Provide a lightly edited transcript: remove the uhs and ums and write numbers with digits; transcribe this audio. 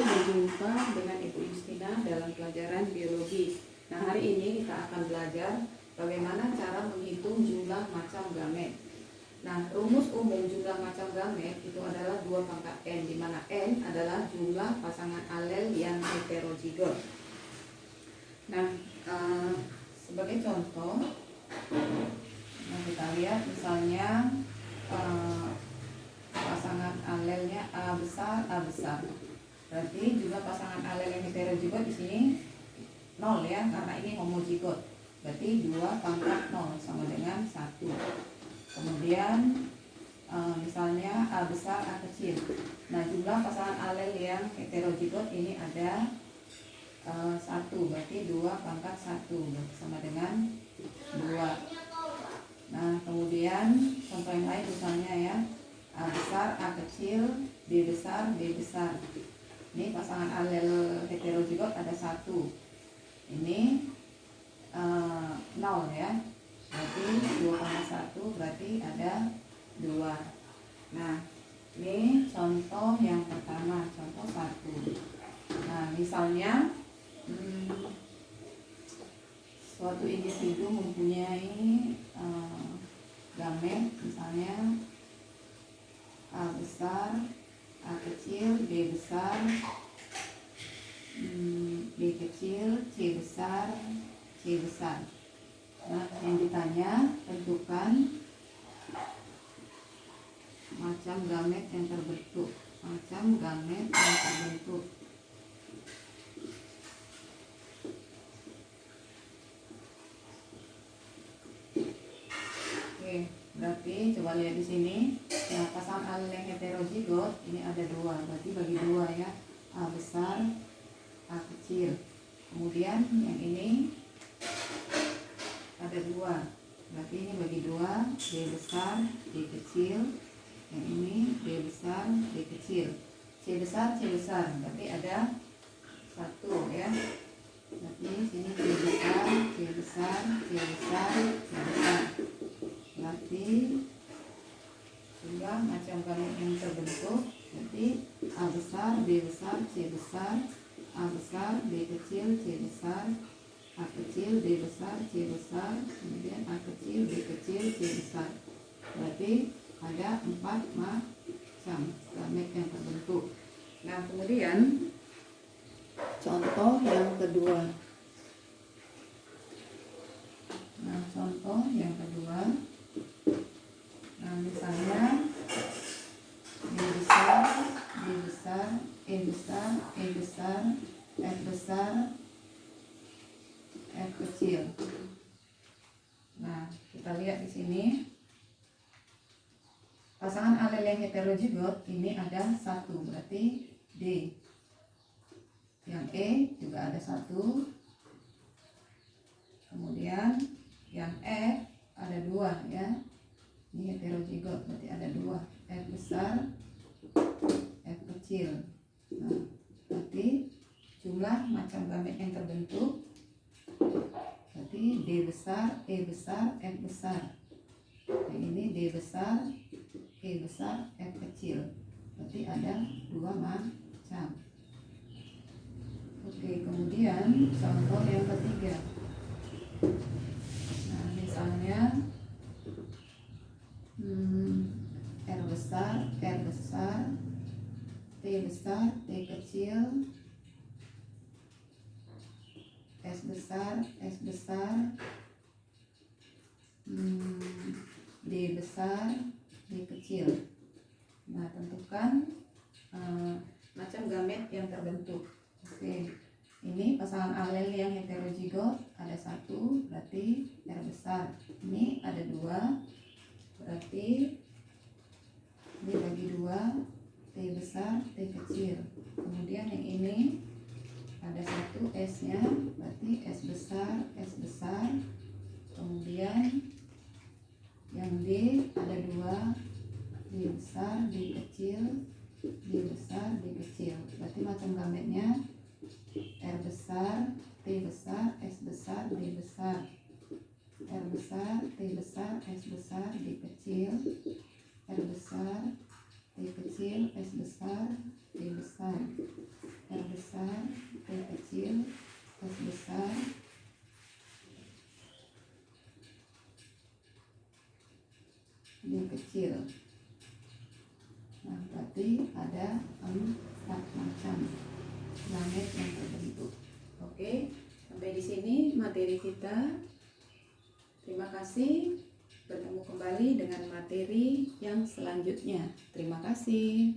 berjumpa dengan Ibu Justina dalam pelajaran biologi. Nah, hari ini kita akan belajar bagaimana cara menghitung jumlah macam gamet. Nah, rumus umum jumlah macam gamet itu adalah 2 pangkat N, di mana N adalah jumlah pasangan alel yang heterozigot. Nah, sebagai contoh, kita lihat misalnya pasangan alelnya A besar, berarti jumlah pasangan alel yang heterozigot di sini 0 ya, karena ini homozigot. Berarti 2 pangkat 0 sama dengan 1. Kemudian misalnya A besar, A kecil. Nah, jumlah pasangan alel yang heterozigot ini ada 1, berarti 2 pangkat 1 sama dengan 2. Nah, kemudian contoh yang lain misalnya ya, A besar, A kecil, B besar, B besar. Ini pasangan alel heterozigot ada 1. Ini 0 ya. Berarti 2,1 berarti ada 2. Nah, ini contoh yang pertama, contoh 1. Nah, misalnya suatu individu mempunyai gamet misalnya A besar, A kecil, B besar, B kecil, C besar, C besar. Nah, yang ditanya tentukan macam gamet yang terbentuk. Macam gamet yang terbentuk. Oke, berarti coba lihat di sini. Ya, pasangan alel yang heterozigot ini ada 2, berarti bagi 2 ya. A besar, A kecil. Kemudian yang ini ada 2, berarti ini bagi 2, B besar, B kecil. Yang ini B besar, B kecil. C besar, C besar, berarti ada 1 ya. Berarti sini C besar, C besar, C besar, C besar. Berarti jumlah macam gamet yang terbentuk, berarti A besar, B besar, C besar, A besar, B kecil, C besar, A kecil, B besar, C besar, kemudian A kecil, B kecil, C besar. Berarti ada 4 macam gamet yang terbentuk. Nah, kemudian contoh yang kedua. Nah, contoh yang kedua. Nah, misalnya B besar, B besar, E besar, E besar, F besar, F kecil. Nah, kita lihat di sini. Pasangan alel yang heterozigot ini ada 1, berarti D. Yang E juga ada 1. Kemudian yang F ada 2 ya. Ini heterozigot, berarti ada 2. F besar, F kecil. Nah, berarti jumlah macam gamet yang terbentuk berarti D besar, E besar, F besar. Yang ini D besar, E besar, F kecil. Berarti ada 2 macam. Oke, kemudian contoh yang ketiga. Nah, misalnya R besar, R besar, T besar, T kecil, S besar, S besar, D besar, D kecil. Nah, tentukan macam gamet yang terbentuk. Oke, ini pasangan alel yang heterozigot ada 1, berarti R besar. Ini ada 2, berarti ini bagi 2, T besar, T kecil. Kemudian yang ini ada 1 S-nya, berarti S besar, S besar. Kemudian yang D ada 2, D besar, D kecil, D besar, D kecil. Berarti macam gametnya R besar, T besar, S besar, D besar. R besar, T besar, S besar, D kecil. R besar, T kecil, S besar, D besar. R besar, ini kecil. Nah, berarti ada 4 macam planet yang terbentuk. Oke, sampai di sini materi kita. Terima kasih. Bertemu kembali dengan materi yang selanjutnya. Terima kasih.